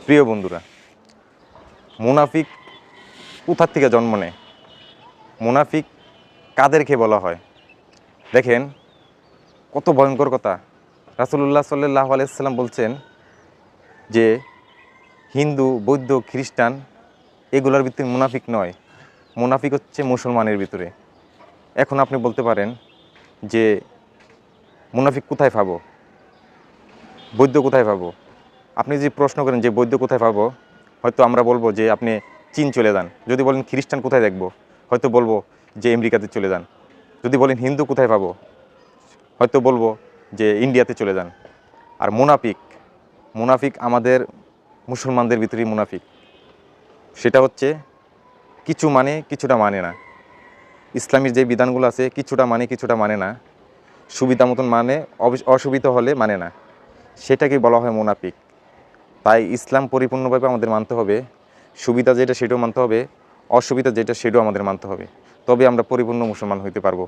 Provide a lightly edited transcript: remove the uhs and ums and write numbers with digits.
প্রিয় বন্ধুরা, মুনাফিক কোথার থেকে জন্ম নেয়? মুনাফিক কাদেরকে বলা হয়? দেখেন কত ভয়ঙ্কর কথা। রাসূলুল্লাহ সাল্লাল্লাহু আলাইহি ওয়াসাল্লাম বলছেন যে হিন্দু, বৌদ্ধ, খ্রিস্টান এগুলোর ভিতরে মুনাফিক নয়, মুনাফিক হচ্ছে মুসলমানের ভিতরে। এখন আপনি বলতে পারেন যে মুনাফিক কোথায় পাবো, বৌদ্ধ কোথায় পাবো? আপনি যদি প্রশ্ন করেন যে বৌদ্ধ কোথায় পাবো, হয়তো আমরা বলবো যে আপনি চীন চলে যান। যদি বলেন খ্রিস্টান কোথায় দেখবো, হয়তো বলবো যে আমেরিকাতে চলে যান। যদি বলেন হিন্দু কোথায় পাবো, হয়তো বলবো যে ইন্ডিয়াতে চলে যান। আর মুনাফিক আমাদের মুসলমানদের ভিতরেই মুনাফিক। সেটা হচ্ছে কিছু মানে কিছুটা মানে না। ইসলামের যে বিধানগুলো আছে কিছুটা মানে কিছুটা মানে না, সুবিধা মতন মানে, অসুবিধা হলে মানে না, সেটাকে বলা হয় মুনাফিক। তাই ইসলাম পরিপূর্ণভাবে আমাদের মানতে হবে, সুবিধা যেটা সেটাও মানতে হবে, অসুবিধা যেটা সেটাও আমাদের মানতে হবে, তবে আমরা পরিপূর্ণ মুসলমান হইতে পারবো।